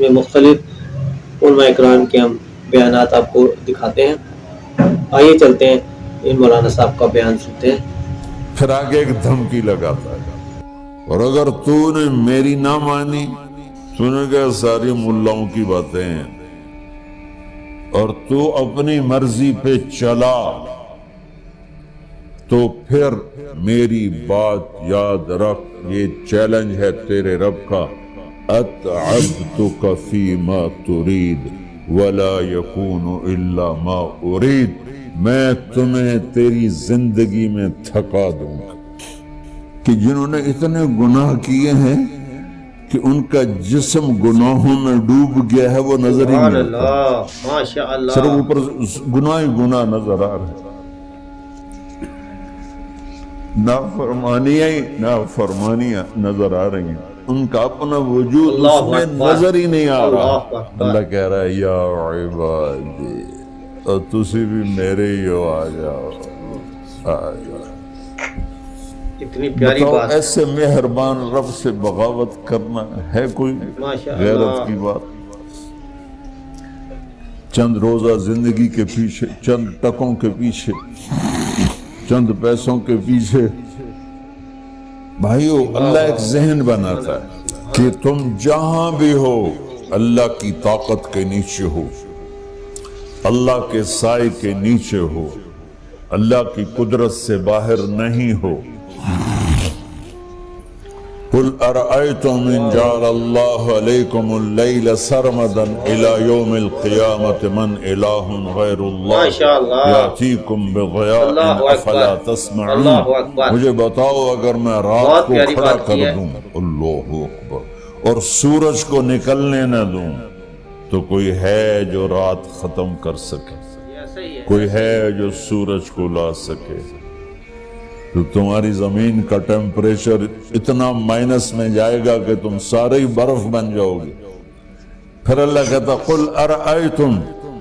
میں مختلف علماء اکرام کے ہم بیانات آپ کو دکھاتے ہیں۔ آئیے چلتے ہیں ان مولانا صاحب کا بیان سنتے ہیں۔ پھر آگے ایک دھمکی لگاتا ہے، اور اگر تو نے میری نہ مانی، سن گیا ساری ملاؤں کی باتیں ہیں، اور تو اپنی مرضی پہ چلا، تو پھر میری بات یاد رکھ، یہ چیلنج ہے تیرے رب کا، اتعبتک فیما ترید ولا یکون الا ما ارید، میں تمہیں تیری زندگی میں تھکا دوں گا۔ کہ جنہوں نے اتنے گناہ کیے ہیں کہ ان کا جسم گناہوں میں ڈوب گیا ہے، وہ نظر ہی نہیں آتا، ماشاء اللہ، صرف اوپر گناہ ہی گناہ نظر آ رہے ہیں، نافرمانیاں نظر آ رہی ہیں، ان کا اپنا وجود اس میں نظر ہی نہیں آ رہا۔ اللہ کہہ رہا ہے یا عبادی، اور تسی بھی میرے ہی ہو، آ جاؤ آ جاؤ۔ اتنی پیاری بتاؤ بات، ایسے مہربان رب سے بغاوت کرنا ہے کوئی غیرت کی بات؟ چند روزہ زندگی کے پیچھے، چند ٹکوں کے پیچھے، چند پیسوں کے پیچھے، بھائیو اللہ ایک ذہن بناتا ہے کہ تم جہاں بھی ہو اللہ کی طاقت کے نیچے ہو، اللہ کے سائے کے نیچے ہو، اللہ کی قدرت سے باہر نہیں ہو۔ قل ارأيتم ان جعل الله عليكم الليل سرمدا الى يوم القيامة من اله غير الله يأتيكم بضياء افلا تسمعون۔ مجھے بتاؤ اگر میں رات کو کھڑا کر دوں، اللہ اکبر، اور سورج کو نکلنے نہ دوں، تو کوئی ہے جو رات ختم کر سکے؟ کوئی ہے جو سورج کو لا سکے؟ تو تمہاری زمین کا ٹیمپریچر اتنا مائنس میں جائے گا کہ تم سارے ہی برف بن جاؤ گے۔ پھر اللہ کہتا قل ارأیتم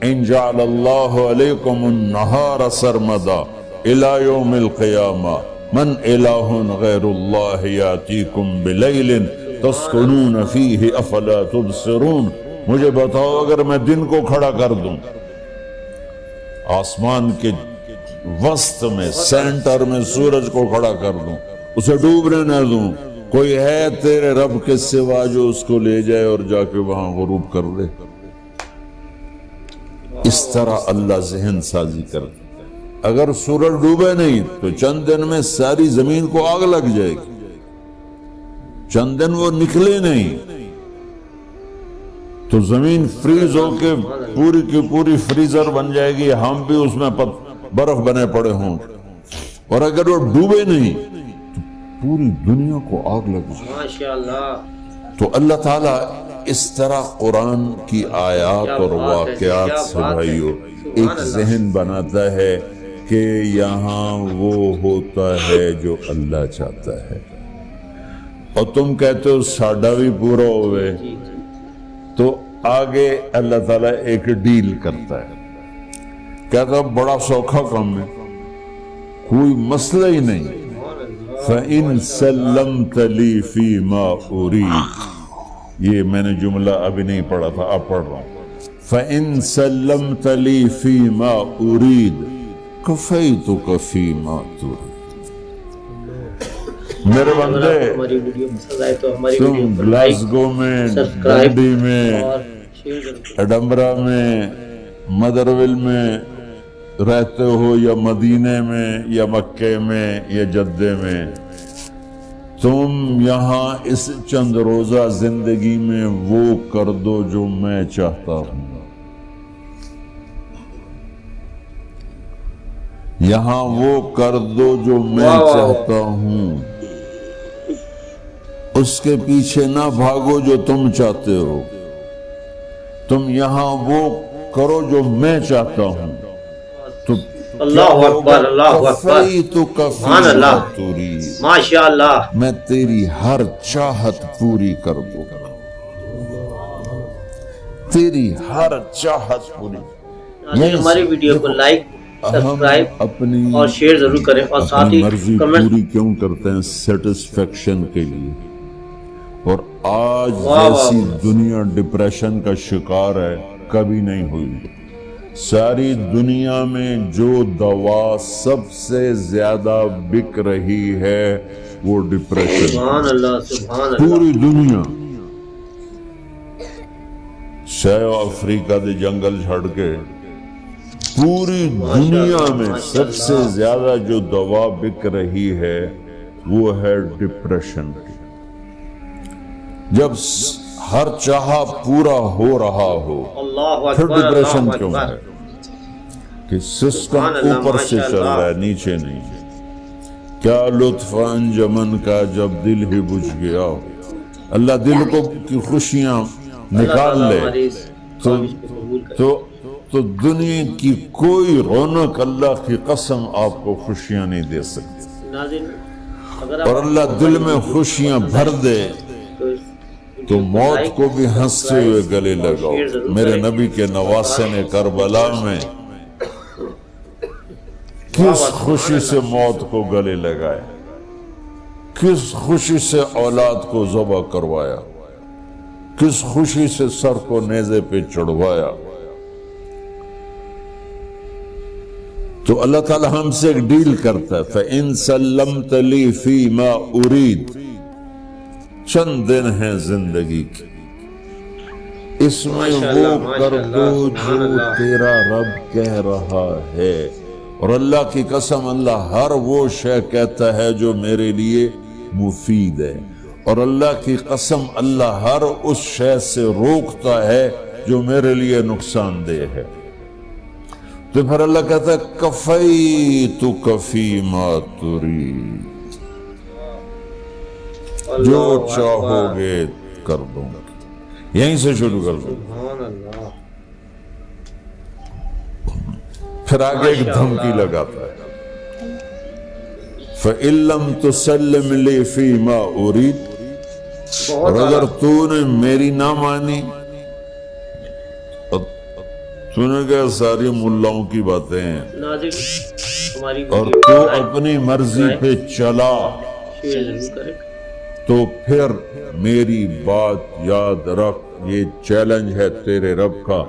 ان جعل اللہ علیکم النہار سرمدا الى یوم القیامہ من الہ غیر اللہ یاتیکم بلیل تسکنون فیہ افلا تبصرون۔ مجھے بتاؤ اگر میں دن کو کھڑا کر دوں، آسمان کے وسط میں، سینٹر میں سورج کو کھڑا کر دوں، اسے ڈوبنے نہ دوں، کوئی ہے تیرے رب کے سوا جو اس کو لے جائے اور جا کے وہاں غروب کر دے؟ اس طرح اللہ ذہن سازی کرتا۔ اگر سورج ڈوبے نہیں تو چند دن میں ساری زمین کو آگ لگ جائے گی، چند دن وہ نکلے نہیں تو زمین فریز ہو کے پوری کی پوری فریزر بن جائے گی، ہم بھی اس میں برف بنے پڑے ہوں، اور اگر وہ ڈوبے نہیں تو پوری دنیا کو آگ لگ جائے۔ ماشاءاللہ۔ تو اللہ تعالیٰ اس طرح قرآن کی آیات اور واقعات سے بھائیو ایک ذہن بناتا ہے کہ یہاں وہ ہوتا ہے جو اللہ چاہتا ہے، اور تم کہتے ہو ساڈا بھی پورا ہوئے، تو آگے اللہ تعالیٰ ایک ڈیل کرتا ہے، کہتا بڑا سوکھا کام ہے، کوئی مسئلہ ہی نہیں، فَإِن سَلَّمْتَ لِي فِي مَا أُرِيدُ، یہ میں نے جملہ ابھی نہیں پڑھا تھا، اب پڑھ رہا ہوں، فَإِن سَلَّمْتَ لِي فِي مَا أُرِيدُ كَفَيْتُكَ فِي مَا تُرِيدُ۔ میرے بندے، تم گلاسگو میں، ڈنڈی میں، ایڈمبرا میں، مدرویل میں رہتے ہو، یا مدینے میں، یا مکے میں، یا جدے میں، تم یہاں اس چند روزہ زندگی میں وہ کر دو جو میں چاہتا ہوں، یہاں وہ کر دو جو میں چاہتا ہوں، اس کے پیچھے نہ بھاگو جو تم چاہتے ہو، تم یہاں وہ کرو جو میں چاہتا ہوں، تو اللہ اکبر، اللہ اکبر، سبحان اللہ، ماشاءاللہ، میں تیری ہر چاہت پوری کر دوں گا، تیری ہر چاہت پوری۔ ہماری ویڈیو کو لائک، سبسکرائب اور شیئر ضرور کریں، اور ساتھ ہی مرضی پوری کیوں کرتے ہیں؟ سیٹسفیکشن کے لیے، اور آج جیسی دنیا ڈپریشن کا شکار ہے کبھی نہیں ہوئی. ساری دنیا میں جو دوا سب سے زیادہ بک رہی ہے وہ ڈپریشن. سبحان اللہ سبحان اللہ. پوری دنیا شاید افریقہ دے جنگل چھڑ کے پوری دنیا میں سب سے زیادہ جو دوا بک رہی ہے وہ ہے ڈپریشن کی. جب ہر چاہا پورا ہو رہا ہو اللہ پھر اکبر ڈپریشن اللہ کیوں اکبر. ہے کہ سسٹم سبحان اللہ، اوپر سے ماشاء چل اللہ. رہا ہے نیچے نہیں. کیا لطف انجمن کا جب دل ہی بجھ گیا. اللہ دل کو کی خوشیاں نکال لے تو دنیا کی کوئی رونق اللہ کی قسم آپ کو خوشیاں نہیں دے سکتی. اور اللہ دل میں خوشیاں بھر دے تو موت کو بھی ہنستے ہوئے گلے لگاؤ. میرے نبی کے نواسے نے کربلا میں کس خوشی سے موت کو گلے لگائے, کس خوشی سے اولاد کو ذبح کروایا, کس خوشی سے سر کو نیزے پہ چڑھوایا. تو اللہ تعالی ہم سے ایک ڈیل کرتا ہے, فَإِن سَلَّمْتَ لِي فِي مَا أُرِيد. چند دن ہیں زندگی کی, اس میں وہ کر دو جو تیرا رب کہہ رہا ہے. اور اللہ کی قسم اللہ ہر وہ شے کہتا ہے جو میرے لیے مفید ہے, اور اللہ کی قسم اللہ ہر اس شے سے روکتا ہے جو میرے لیے نقصان دہ ہے. تو پھر اللہ کہتا ہے کفیتک فیما ترید, جو چاہو گے کر دوں گا. یہیں سے شروع کر دوں. پھر آگے ایک دھمکی لگاتا ہے, فَإِن لَّمْ تُسَلِّمْ لِي فِي مَا أُرِيد. اور اگر تو نے میری نہ مانی, تو نے کہا ساری ملاؤں کی باتیں ہیں, اور تو اپنی مرضی پہ چلا, تو پھر میری بات یاد رکھ. یہ چیلنج ہے تیرے رب کا,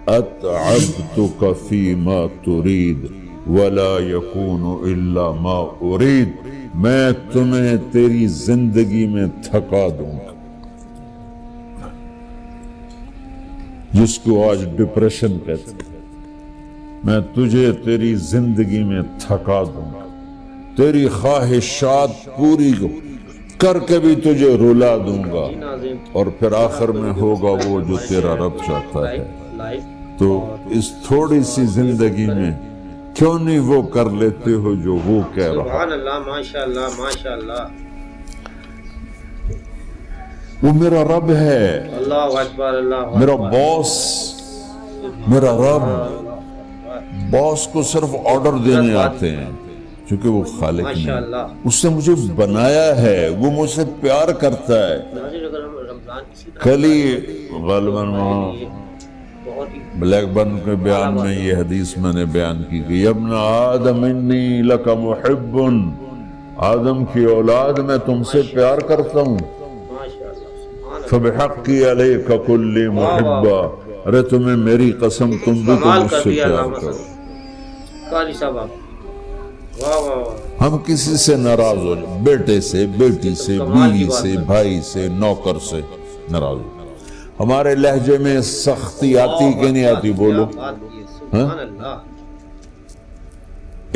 اتعبتک فی ما ترید ولا یکون الا ما ارید. میں تمہیں تیری زندگی میں تھکا دوں گا. جس کو آج ڈپریشن کہتے ہیں, میں تجھے تیری زندگی میں تھکا دوں گا. تیری خواہشات پوری کر کے بھی تجھے رلا دوں گا, اور پھر آخر میں ہوگا وہ جو تیرا رب چاہتا ہے. تو اس تھوڑی سی زندگی میں کیوں نہیں وہ کر لیتے ہو جو وہ کہہ رہا ہے. سبحان اللہ ماشاءاللہ ماشاءاللہ. وہ میرا رب ہے, اللہ اکبر اللہ اکبر. میرا باس, میرا رب. باس کو صرف آرڈر دینے آتے ہیں چونکہ وہ خالق نہیں, اس نے مجھے بنایا ہے, وہ مجھ سے پیار کرتا ہے. کل ہی غالباً وہاں بلیک برن کے بیان میں یہ حدیث میں نے بیان کی کہ ابن آدم انی لک محب, آدم کی اولاد میں تم سے پیار کرتا ہوں. فبحقی علیک کلی محبا, ارے تمہیں میری قسم تم بھی تو مجھ سے پیار کرو. ہم کسی سے ناراض ہو جائیں, بیٹے سے, بیٹی سے, بیوی سے, بھائی سے, نوکر سے ناراض ہو. ہمارے لہجے میں سختی آتی کہ نہیں آتی بولو؟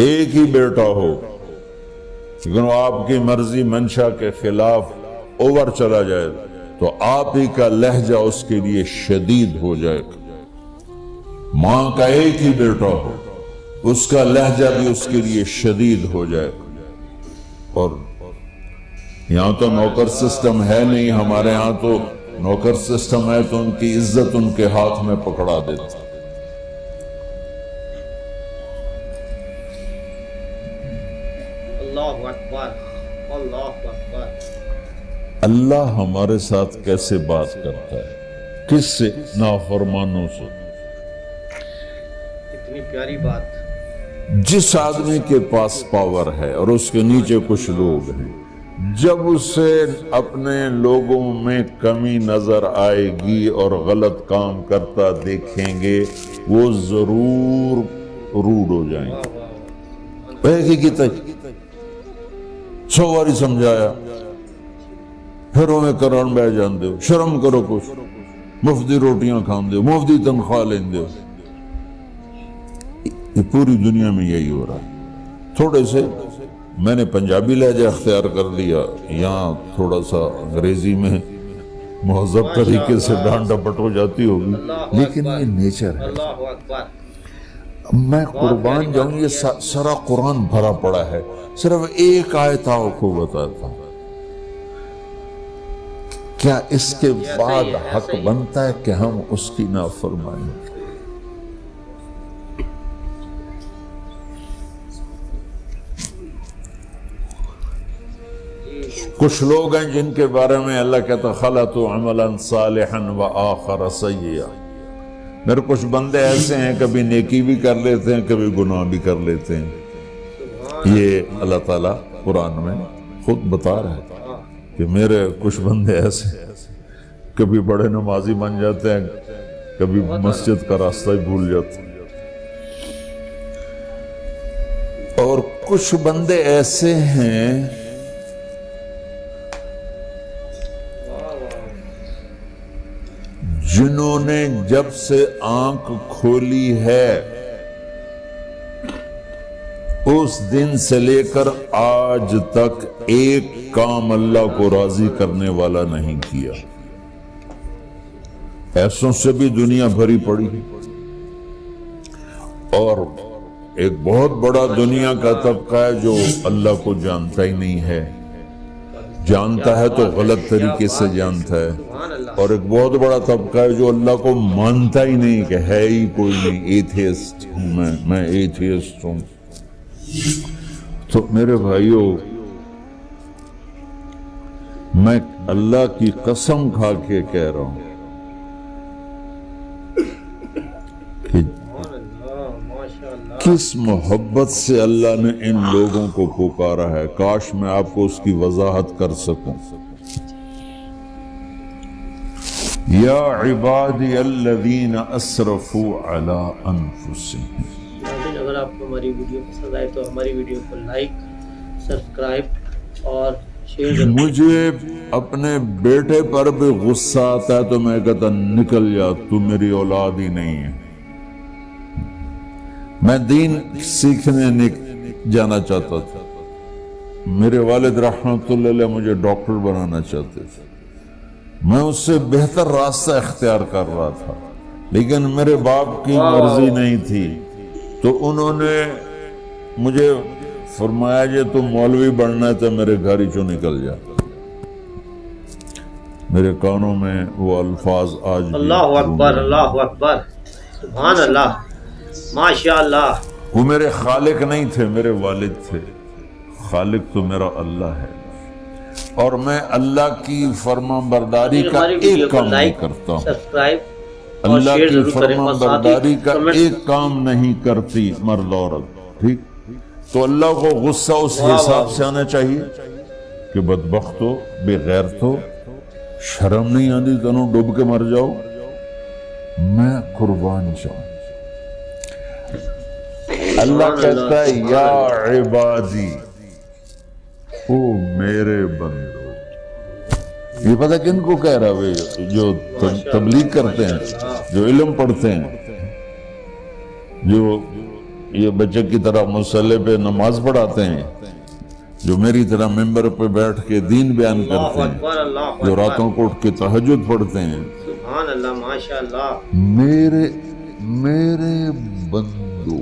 ایک ہی بیٹا ہو لیکن وہ آپ کی مرضی منشا کے خلاف اوور چلا جائے تو آپ ہی کا لہجہ اس کے لیے شدید ہو جائے گا. ماں کا ایک ہی بیٹا ہو, اس کا لہجہ بھی اس کے لیے شدید ہو جائے گا. اور یہاں تو نوکر سسٹم ہے نہیں, ہمارے ہاں تو نوکر سسٹم ہے تو ان کی عزت ان کے ہاتھ میں پکڑا دیتا. اللہ اکبر اللہ اکبر. اللہ ہمارے ساتھ کیسے بات کرتا ہے, کس سے؟ نافرمانوں سے. اتنی پیاری بات. جس آدمی کے پاس پاور ہے اور اس کے نیچے کچھ لوگ ہیں, جب اسے اپنے لوگوں میں کمی نظر آئے گی اور غلط کام کرتا دیکھیں گے وہ ضرور روڈ ہو جائیں گے۔ ایک ہی کی تک 100 باری سمجھایا پھر ہمیں کران بہ جان دے، شرم کرو، کچھ مفتی روٹیاں کھان دے، مفتی تنخواہ لین دے۔ یہ پوری دنیا میں یہی ہو رہا ہے۔ تھوڑے سے میں نے پنجابی لہجہ اختیار کر لیا، یہاں تھوڑا سا انگریزی میں مہذب طریقے سے ڈانٹ ڈپٹ ہو جاتی ہوگی، لیکن یہ نیچر ہے۔ اللہ اکبر۔ میں قربان جاؤں، یہ سارا قرآن بھرا پڑا ہے، صرف ایک آیت آپ کو بتاتا ہوں۔ کیا اس کے بعد حق بنتا ہے کہ ہم اس کی نافرمانی کریں؟ کچھ لوگ ہیں جن کے بارے میں اللہ کہتا خلطوا عملا صالحا وآخر سیئا۔ میرے کچھ بندے ایسے ہیں کبھی نیکی بھی کر لیتے ہیں، کبھی گناہ بھی کر لیتے ہیں۔ یہ اللہ تعالیٰ قرآن میں خود بتا رہا ہے کہ میرے کچھ بندے ایسے کبھی بڑے نمازی بن جاتے ہیں، کبھی مسجد کا راستہ ہی بھول جاتے ہیں، اور کچھ بندے ایسے ہیں جنہوں نے جب سے آنکھ کھولی ہے اس دن سے لے کر آج تک ایک کام اللہ کو راضی کرنے والا نہیں کیا۔ ایسوں سے بھی دنیا بھری پڑی ہے، اور ایک بہت بڑا دنیا کا طبقہ ہے جو اللہ کو جانتا ہی نہیں ہے، جانتا ہے تو غلط طریقے سے جانتا ہے، اور ایک بہت بڑا طبقہ ہے جو اللہ کو مانتا ہی نہیں کہ ہے ہی کوئی نہیں، ایتھیسٹ ہوں میں ایتھیسٹ ہوں۔ تو میرے بھائیوں، میں اللہ کی قسم کھا کے کہہ رہا ہوں کہ کس محبت سے اللہ نے ان لوگوں کو پکارا ہے، کاش میں آپ کو اس کی وضاحت کر سکوں۔ یا عبادی الذین اسرفوا علی انفسہم۔ اگر آپ کو ہماری ویڈیو پسند آئے تو ہماری ویڈیو کو لائک، سبسکرائب اور شیئر۔ مجھے اپنے بیٹے پر بھی غصہ آتا ہے تو میں کہتا نکل جا، تو میری اولاد ہی نہیں ہے۔ میں دین سیکھنے جانا چاہتا تھا، میرے والد رحمت اللہ علیہ مجھے ڈاکٹر بنانا چاہتے تھے، میں اس سے بہتر راستہ اختیار کر رہا تھا، لیکن میرے باپ کی مرضی نہیں تھی، تو انہوں نے مجھے فرمایا جی تو مولوی بننا ہے تو میرے گھر ہی چوں نکل جا۔ میرے کانوں میں وہ الفاظ آج بھی۔ اللہ اکبر، اللہ اکبر، سبحان اللہ، ماشاءاللہ۔ وہ میرے خالق نہیں تھے، میرے والد تھے، خالق تو میرا اللہ ہے، اور میں اللہ کی فرما برداری کا ایک کام نہیں کرتا ہوں، اللہ کی فرما برداری کا ایک کام نہیں کرتی مرد عورت، ٹھیک؟ تو اللہ کو غصہ اس حساب سے آنا چاہیے کہ بدبخت ہو، بے غیرت ہو، شرم نہیں آتی تنوں ڈوب کے مر جاؤ۔ میں قربان جاؤں، اللہ کہتا ہے یا عبادی، او میرے بندو۔ یہ پتہ کن کو کہہ رہا ہے؟ جو تبلیغ کرتے ہیں، جو علم پڑھتے ہیں، جو یہ بچے کی طرح مصلی پہ نماز پڑھاتے ہیں، جو میری طرح ممبر پہ بیٹھ کے دین بیان کرتے ہیں، جو راتوں کو اٹھ کے تہجد پڑھتے ہیں۔ سبحان اللہ، ماشاءاللہ۔ میرے بندو،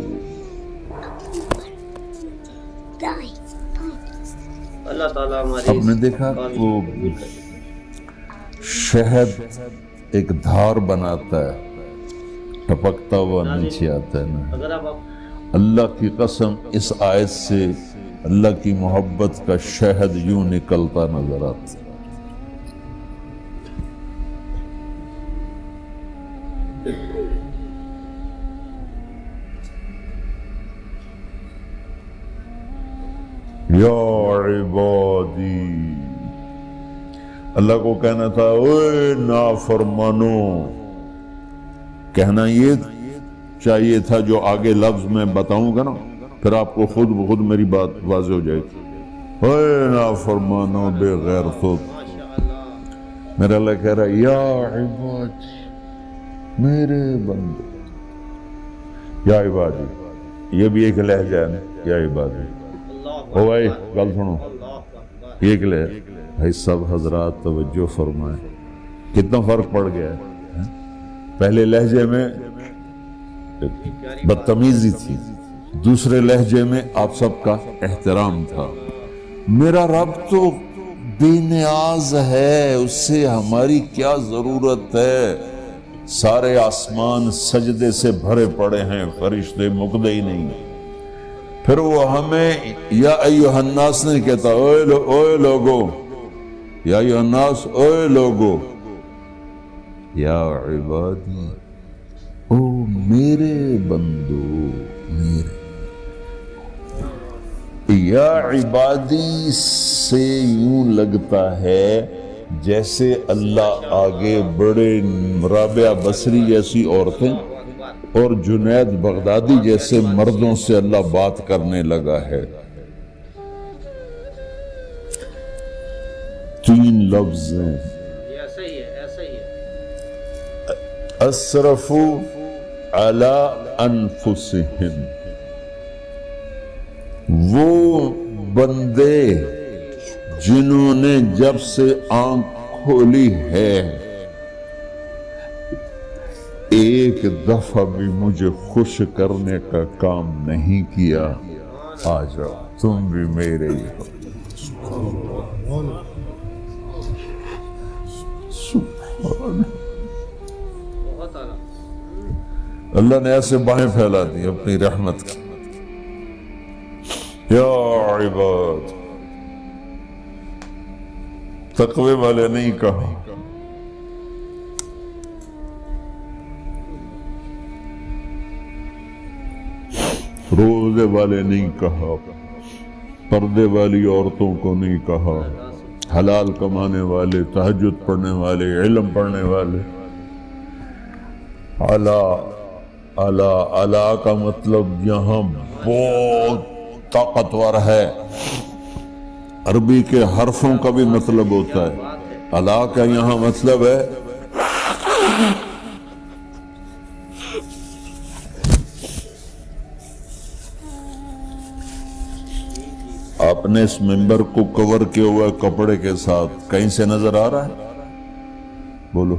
اللہ تعالیٰ ہماری۔ آپ نے دیکھا وہ شہد ایک دھار بناتا ہے، ٹپکتا ہوا نیچے آتا ہے نا۔ اگر آپ اللہ کی قسم اس آیت سے اللہ کی محبت کا شہد یوں نکلتا نظر آتا ہے۔ یا عبادی. اللہ کو کہنا تھا اوے نافرمانو. کہنا یہ چاہیے تھا جو آگے لفظ میں بتاؤں گا نا، پھر آپ کو خود بخود میری بات واضح ہو جائے گی. اوے نافرمانو بے غیرتو. میرا اللہ کہہ رہا ہے یا عبادی، میرے بندے. یا عبادی یہ بھی ایک لہجہ ہے نا، یا عبادی. او بھائی گل سنو، ایک لہجہ. بھائی سب حضرات توجہ فرمائیں، کتنا فرق پڑ گیا ہے. پہلے لہجے میں بدتمیزی تھی، دوسرے لہجے میں آپ سب کا احترام تھا. میرا رب تو بے نیاز ہے، اس سے ہماری کیا ضرورت ہے. سارے آسمان سجدے سے بھرے پڑے ہیں، فرشتے مقدے ہی نہیں. پھر وہ ہمیں یا ایھا الناس نہیں کہتا، اوے لوگو، یا ایھا الناس، اوے لوگو. یا عبادی، او میرے بندو، میرے. یا عبادی سے یوں لگتا ہے جیسے اللہ آگے بڑے رابعہ بصری جیسی عورتیں اور جنید بغدادی جیسے مردوں سے اللہ بات کرنے لگا ہے. 3 لفظ ہیں. اسرفوا علی انفسہم. وہ بندے جنہوں نے جب سے آنکھ کھولی ہے ایک دفعہ بھی مجھے خوش کرنے کا کام نہیں کیا. آ جاؤ تم بھی میرے ہی ہو. اللہ نے ایسے باہیں پھیلا دی اپنی رحمت کی. یا عباد، تقوی والے نہیں کہا، روزے والے نہیں کہا، پردے والی عورتوں کو نہیں کہا، حلال کمانے والے، تہجد پڑھنے والے، علم پڑھنے والے. اعلیٰ کا مطلب یہاں بہت طاقتور ہے. عربی کے حرفوں کا بھی مطلب ہوتا ہے. اعلیٰ کا یہاں مطلب ہے آپ نے اس ممبر کو کور کیا ہوا کپڑے کے ساتھ، کہیں سے نظر آ رہا ہے؟ بولو،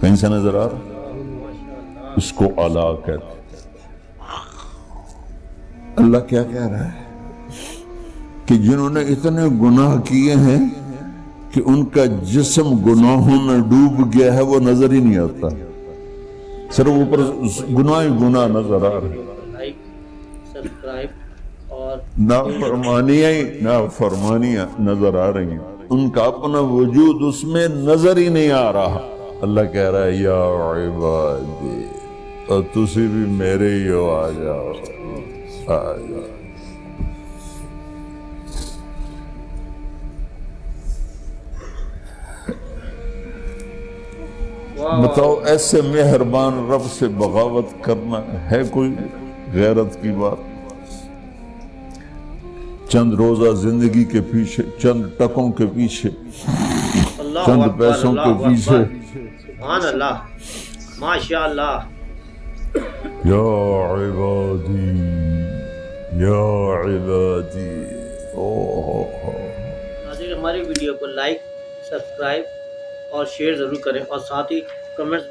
کہیں سے نظر آ رہا ہے؟ اس کو اعلیٰ کہتے ہیں. اللہ کیا کہہ رہا ہے کہ جنہوں نے اتنے گناہ کیے ہیں کہ ان کا جسم گناہوں میں ڈوب گیا ہے، وہ نظر ہی نہیں آتا، صرف اوپر گناہ ہی گناہ نظر آ رہے ہیں. نافرمانیاں نظر آ رہی ہیں، ان کا اپنا وجود اس میں نظر ہی نہیں آ رہا. اللہ کہہ رہا ہے یا عبادی، اور تسی بھی میرے ہی ہو، آ جاؤ آ جاؤ. بتاؤ ایسے مہربان رب سے بغاوت کرنا ہے کوئی غیرت کی بات؟ چند روزہ زندگی کے پیچھے، چند ٹکوں کے پیچھے، چند پیسوں کے پیچھے. سبحان اللہ، ماشاءاللہ. یا عبادی، یا عبادی. ہماری ویڈیو کو لائک، سبسکرائب اور شیئر ضرور کریں، اور ساتھ ہی کمنٹس